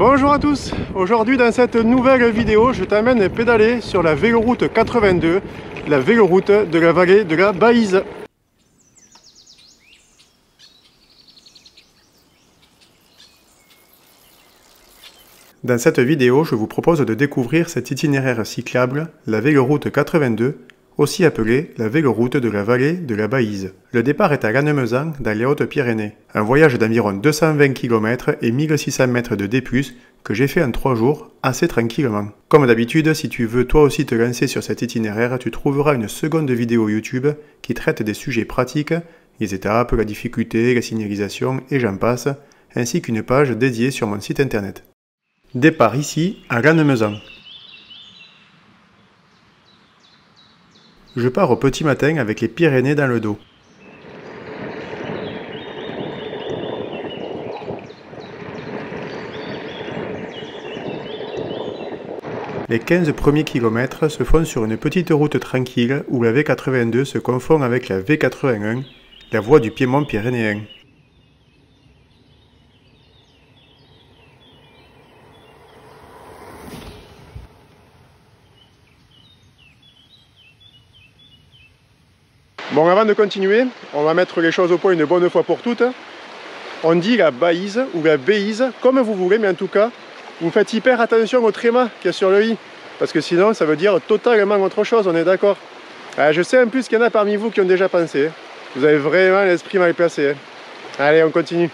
Bonjour à tous, aujourd'hui dans cette nouvelle vidéo, je t'amène pédaler sur la véloroute 82, la véloroute de la vallée de la Baïse. Dans cette vidéo, je vous propose de découvrir cet itinéraire cyclable, la véloroute 82, aussi appelée la véloroute de la vallée de la Baïse. Le départ est à Lannemezan, dans les Hautes-Pyrénées. Un voyage d'environ 220 km et 1600 mètres de D+, que j'ai fait en 3 jours, assez tranquillement. Comme d'habitude, si tu veux toi aussi te lancer sur cet itinéraire, tu trouveras une seconde vidéo YouTube qui traite des sujets pratiques, les étapes, la difficulté, la signalisation et j'en passe, ainsi qu'une page dédiée sur mon site internet. Départ ici, à Lannemezan. Je pars au petit matin avec les Pyrénées dans le dos. Les 15 premiers kilomètres se font sur une petite route tranquille où la V82 se confond avec la V81, la voie du Piémont pyrénéen. Bon, avant de continuer, on va mettre les choses au point une bonne fois pour toutes. On dit la Baïse ou la Béise, comme vous voulez, mais en tout cas, vous faites hyper attention au tréma qu'il y a sur le i, parce que sinon ça veut dire totalement autre chose, on est d'accord. Je sais en plus qu'il y en a parmi vous qui ont déjà pensé. Vous avez vraiment l'esprit mal placé. Allez, on continue.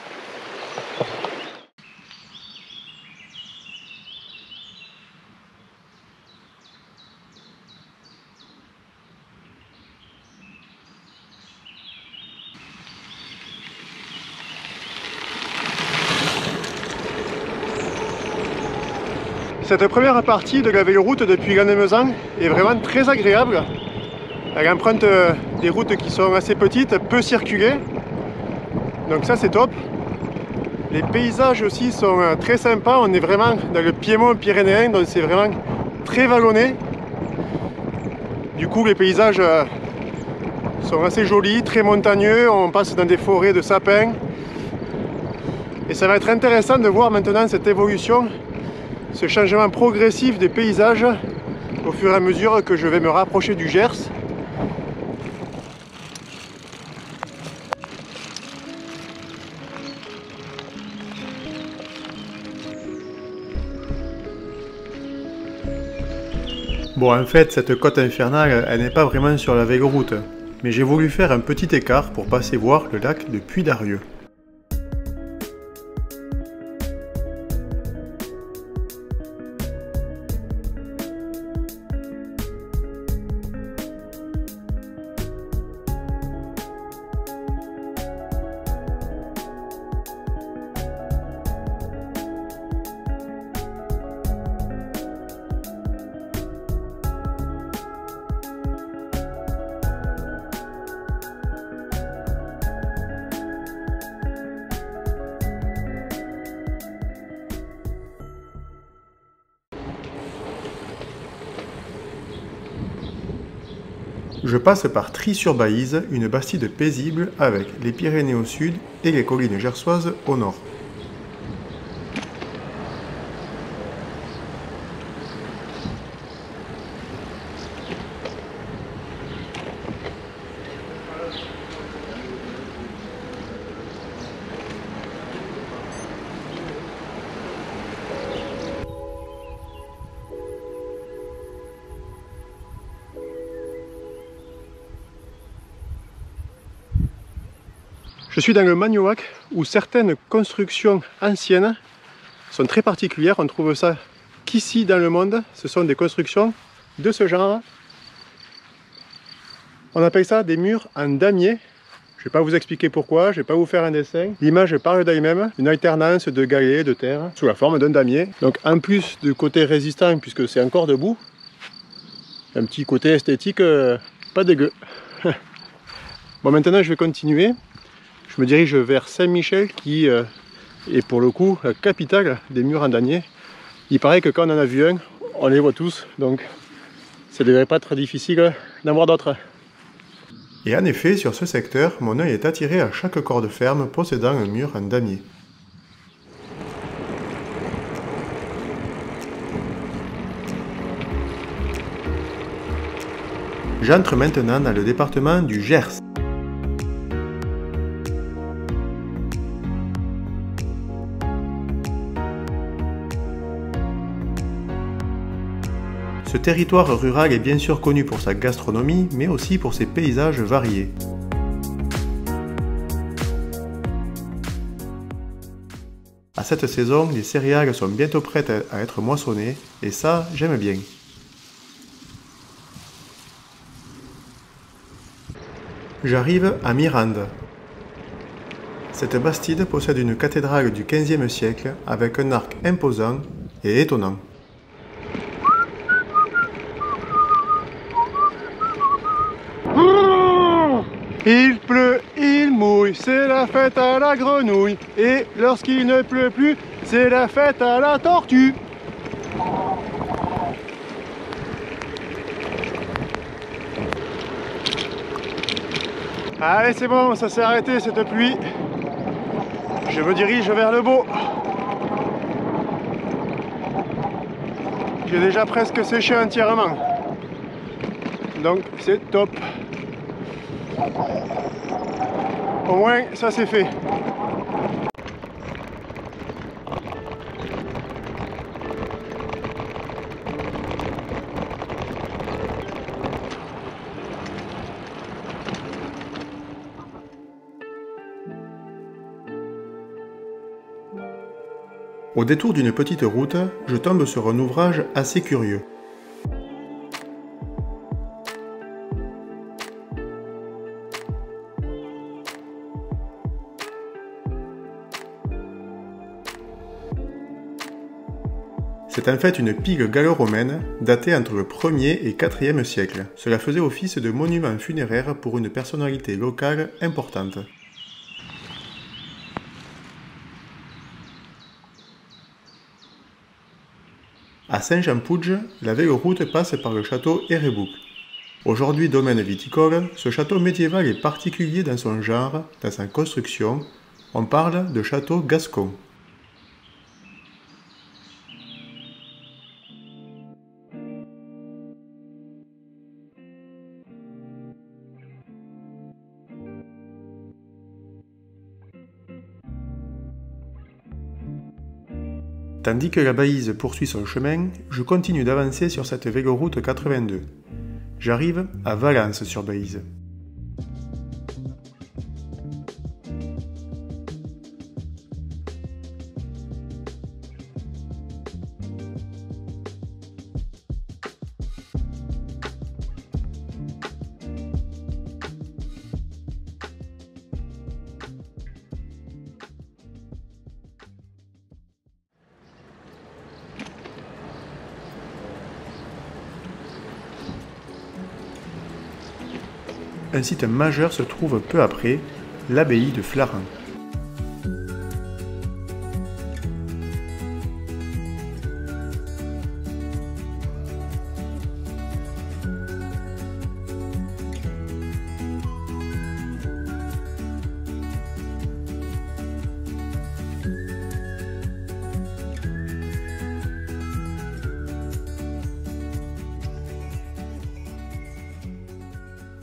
Cette première partie de la véloroute depuis Lannemezan est vraiment très agréable. Elle emprunte des routes qui sont assez petites, peu circulées. Donc ça c'est top. Les paysages aussi sont très sympas. On est vraiment dans le Piémont pyrénéen, donc c'est vraiment très vallonné. Du coup les paysages sont assez jolis, très montagneux. On passe dans des forêts de sapins. Et ça va être intéressant de voir maintenant cette évolution, ce changement progressif des paysages au fur et à mesure que je vais me rapprocher du Gers. Bon, en fait, cette côte infernale, elle n'est pas vraiment sur la véloroute, mais j'ai voulu faire un petit écart pour passer voir le lac de Puy-d'Arieux. Je passe par Trie-sur-Baïse, une bastide paisible avec les Pyrénées au sud et les collines gersoises au nord. Je suis dans le Magnoac où certaines constructions anciennes sont très particulières. On trouve ça qu'ici dans le monde. Ce sont des constructions de ce genre. On appelle ça des murs en damier. Je ne vais pas vous expliquer pourquoi, je ne vais pas vous faire un dessin. L'image parle d'elle-même. Une alternance de galets, de terre, sous la forme d'un damier. Donc en plus du côté résistant, puisque c'est encore debout, un petit côté esthétique pas dégueu. Bon, maintenant je vais continuer. Je me dirige vers Saint-Michel qui est pour le coup la capitale des murs en damier. Il paraît que quand on en a vu un, on les voit tous, donc ça ne devrait pas être difficile d'en voir d'autres. Et en effet, sur ce secteur, mon œil est attiré à chaque corde ferme possédant un mur en damier. J'entre maintenant dans le département du Gers. Ce territoire rural est bien sûr connu pour sa gastronomie, mais aussi pour ses paysages variés. À cette saison, les céréales sont bientôt prêtes à être moissonnées, et ça, j'aime bien. J'arrive à Mirande. Cette bastide possède une cathédrale du XVe siècle avec un arc imposant et étonnant. Il pleut, il mouille, c'est la fête à la grenouille. Et lorsqu'il ne pleut plus, c'est la fête à la tortue. Allez, c'est bon, ça s'est arrêté cette pluie. Je me dirige vers le beau. J'ai déjà presque séché entièrement. Donc c'est top. Au moins, ça c'est fait. Au détour d'une petite route, je tombe sur un ouvrage assez curieux. C'est en fait une pile gallo-romaine datée entre le 1er et 4e siècle. Cela faisait office de monument funéraire pour une personnalité locale importante. À Saint-Jean-Pouge, la véloroute passe par le château Hérébouk. Aujourd'hui domaine viticole, ce château médiéval est particulier dans son genre, dans sa construction. On parle de château gascon. Tandis que la Baïse poursuit son chemin, je continue d'avancer sur cette véloroute 82. J'arrive à Valence-sur-Baïse. Un site majeur se trouve peu après, l'abbaye de Flarin.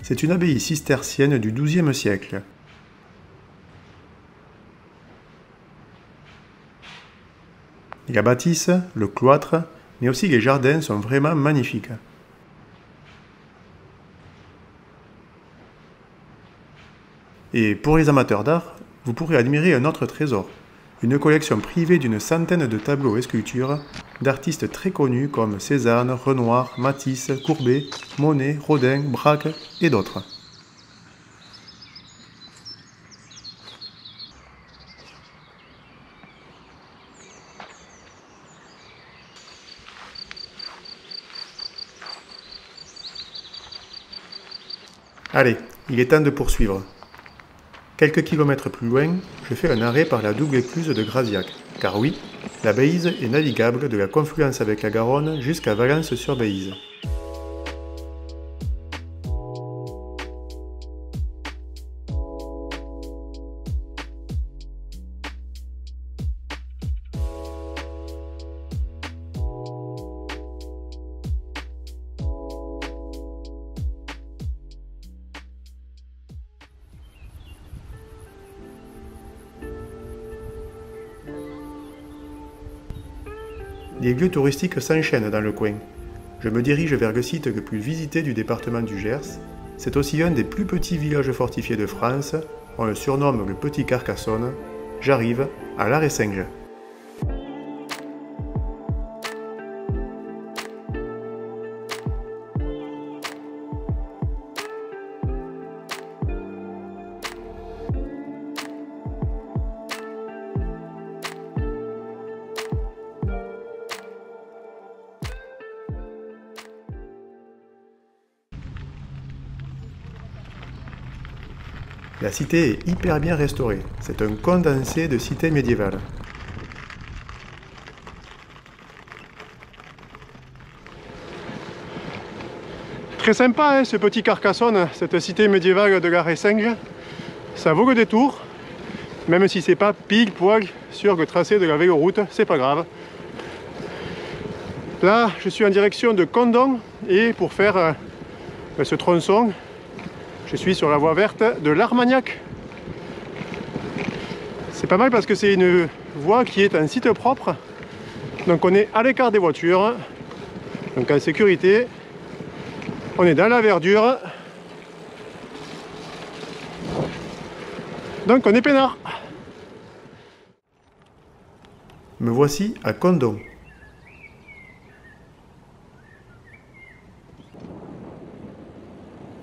C'est une abbaye cistercienne du XIIe siècle. La bâtisse, le cloître, mais aussi les jardins sont vraiment magnifiques. Et pour les amateurs d'art, vous pourrez admirer un autre trésor, une collection privée d'une centaine de tableaux et sculptures d'artistes très connus comme Cézanne, Renoir, Matisse, Courbet, Monet, Rodin, Braque et d'autres. Allez, il est temps de poursuivre. Quelques kilomètres plus loin, je fais un arrêt par la double écluse de Graziac, car oui, la Baïse est navigable de la confluence avec la Garonne jusqu'à Valence-sur-Baïse. Les lieux touristiques s'enchaînent dans le coin. Je me dirige vers le site le plus visité du département du Gers. C'est aussi un des plus petits villages fortifiés de France. On le surnomme le Petit Carcassonne. J'arrive à Larressinge. La cité est hyper bien restaurée, c'est un condensé de cité médiévale. Très sympa hein, ce petit Carcassonne, cette cité médiévale de Larressinge. Ça vaut le détour, même si c'est pas pile poil sur le tracé de la véloroute, c'est pas grave. Là, je suis en direction de Condom et pour faire ce tronçon, je suis sur la voie verte de l'Armagnac. C'est pas mal parce que c'est une voie qui est un site propre. Donc on est à l'écart des voitures, donc en sécurité. On est dans la verdure. Donc on est peinard. Me voici à Condom.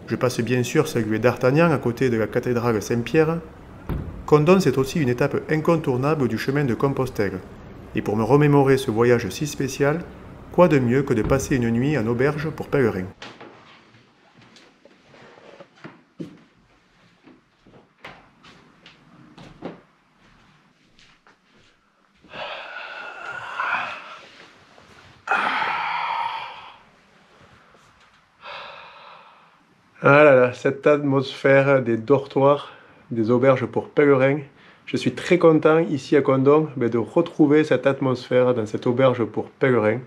Je passe bien sûr saluer d'Artagnan à côté de la cathédrale Saint-Pierre. Condom, c'est aussi une étape incontournable du chemin de Compostelle. Et pour me remémorer ce voyage si spécial, quoi de mieux que de passer une nuit en auberge pour pèlerins. Ah là là, cette atmosphère des dortoirs, des auberges pour pèlerins. Je suis très content ici à Condom de retrouver cette atmosphère dans cette auberge pour pèlerins.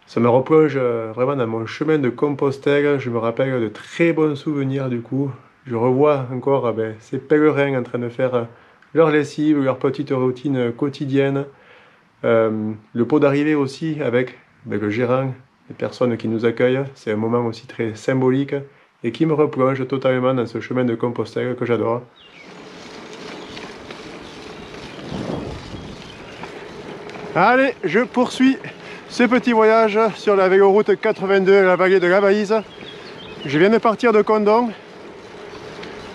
Ça me replonge vraiment dans mon chemin de Compostelle. Je me rappelle de très bons souvenirs du coup. Je revois encore ces pèlerins en train de faire leur lessive, leur petite routine quotidienne. Le pot d'arrivée aussi avec le gérant, les personnes qui nous accueillent. C'est un moment aussi très symbolique et qui me replonge totalement dans ce chemin de Compostelle que j'adore. Allez, je poursuis ce petit voyage sur la véloroute 82 à la vallée de la Baïse. Je viens de partir de Condom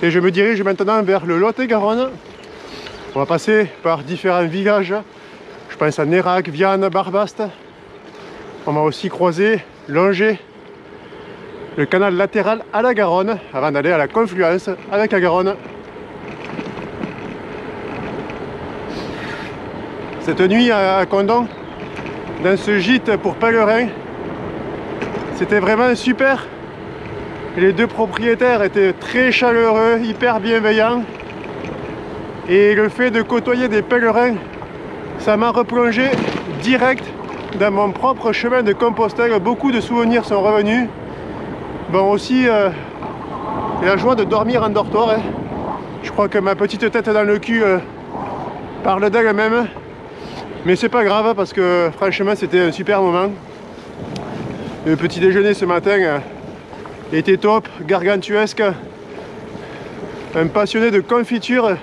et je me dirige maintenant vers le Lot-et-Garonne. On va passer par différents villages. Je pense à Nérac, Vianne, Barbaste. On va aussi croiser, longer le canal latéral à la Garonne avant d'aller à la confluence avec la Garonne. Cette nuit à Condom, dans ce gîte pour pèlerins, c'était vraiment super. Les deux propriétaires étaient très chaleureux, hyper bienveillants. Et le fait de côtoyer des pèlerins, ça m'a replongé direct dans mon propre chemin de Compostelle. Beaucoup de souvenirs sont revenus. Bon, aussi la joie de dormir en dortoir. Hein. Je crois que ma petite tête dans le cul parle d'elle-même. Mais c'est pas grave parce que franchement c'était un super moment. Le petit déjeuner ce matin était top, gargantuesque. Un passionné de confiture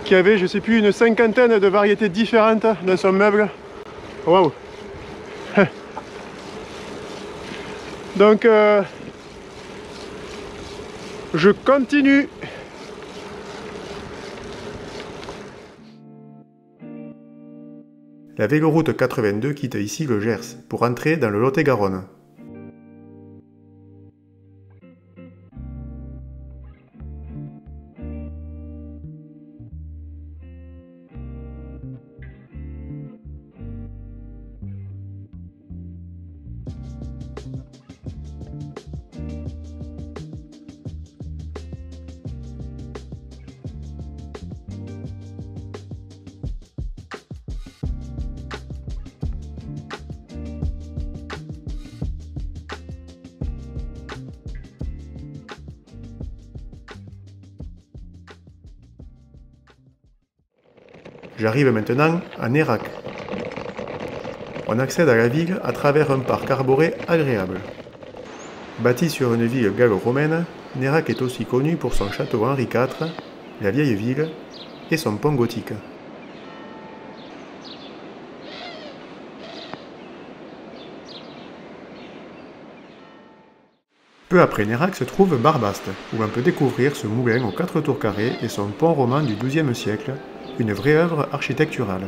qui avait, je sais plus, une cinquantaine de variétés différentes dans son meuble. Waouh! Donc je continue. La véloroute 82 quitte ici le Gers pour entrer dans le Lot-et-Garonne. J'arrive maintenant à Nérac. On accède à la ville à travers un parc arboré agréable. Bâti sur une ville gallo-romaine, Nérac est aussi connu pour son château Henri IV, la vieille ville et son pont gothique. Peu après Nérac se trouve Barbaste, où on peut découvrir ce moulin aux 4 tours carrées et son pont roman du XIIe siècle, une vraie œuvre architecturale.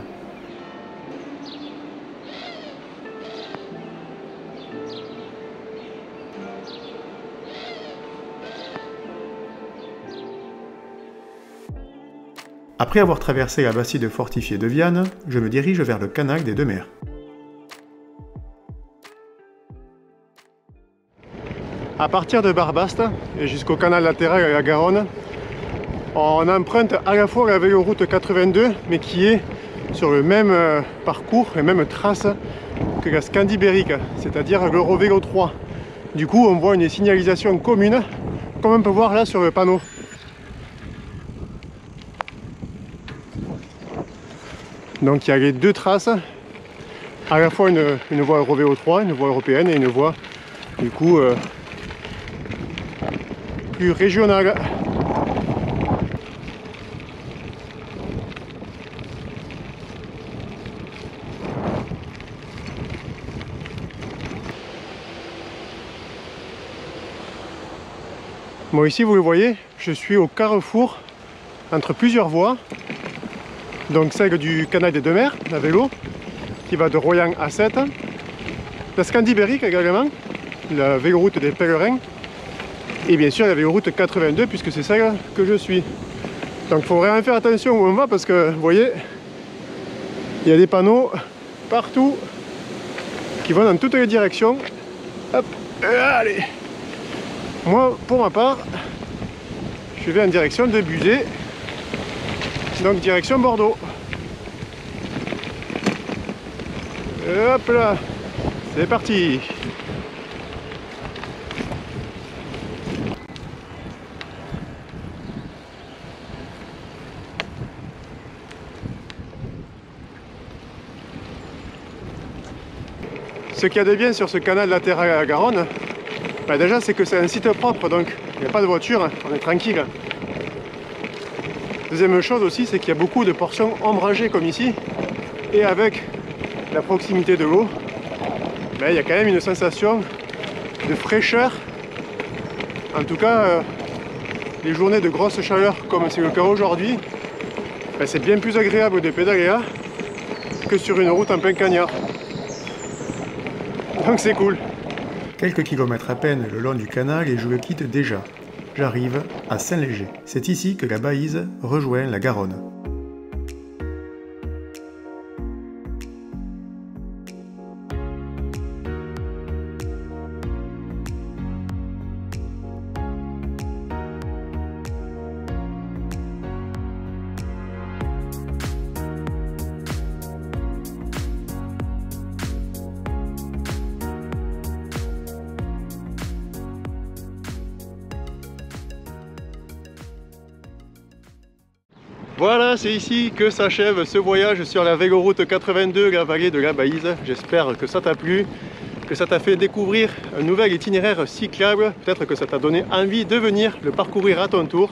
Après avoir traversé la bastide fortifiée de Viane, je me dirige vers le canal des Deux Mers. À partir de Barbaste et jusqu'au canal latéral à la Garonne, on emprunte à la fois la véloroute 82, mais qui est sur le même parcours, les mêmes traces que la Scandibérique, c'est-à-dire l'Eurovélo 3. Du coup, on voit une signalisation commune, comme on peut voir là sur le panneau. Donc il y a les deux traces, à la fois une voie Eurovélo 3, une voie européenne et une voie du coup plus régionale. Bon, ici vous le voyez, je suis au carrefour entre plusieurs voies. Donc celle du canal des Deux Mers, la vélo, qui va de Royan à Sète. La Scandibérique également, la véloroute des pèlerins. Et bien sûr la véloroute 82, puisque c'est celle que je suis. Donc il faut vraiment faire attention où on va, parce que vous voyez, il y a des panneaux partout qui vont dans toutes les directions. Hop, allez. Moi, pour ma part, je vais en direction de Buzet. Donc direction Bordeaux. Hop là, c'est parti. Ce qu'il y a de bien sur ce canal latéral à la Garonne, bah déjà c'est que c'est un site propre, donc il n'y a pas de voiture, on est tranquille. Deuxième chose aussi, c'est qu'il y a beaucoup de portions ombragées comme ici, et avec la proximité de l'eau, ben, il y a quand même une sensation de fraîcheur. En tout cas, les journées de grosse chaleur comme c'est le cas aujourd'hui, ben, c'est bien plus agréable de pédaler là que sur une route en plein cagnard. Donc c'est cool. Quelques kilomètres à peine le long du canal et je le quitte déjà. J'arrive à Saint-Léger. C'est ici que la Baïse rejoint la Garonne. Voilà, c'est ici que s'achève ce voyage sur la véloroute 82, la vallée de la Baïse. J'espère que ça t'a plu, que ça t'a fait découvrir un nouvel itinéraire cyclable. Peut-être que ça t'a donné envie de venir le parcourir à ton tour.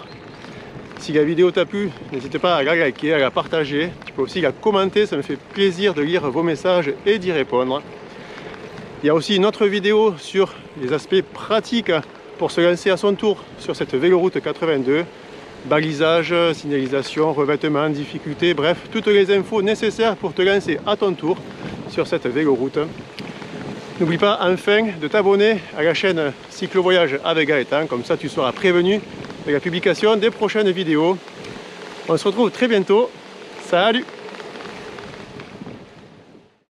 Si la vidéo t'a plu, n'hésite pas à la liker, à la partager. Tu peux aussi la commenter, ça me fait plaisir de lire vos messages et d'y répondre. Il y a aussi une autre vidéo sur les aspects pratiques pour se lancer à son tour sur cette véloroute 82. Balisage, signalisation, revêtement, difficultés, bref, toutes les infos nécessaires pour te lancer à ton tour sur cette véloroute. N'oublie pas enfin de t'abonner à la chaîne Cyclo-Voyage avec Gaëtan, comme ça tu seras prévenu de la publication des prochaines vidéos. On se retrouve très bientôt, salut!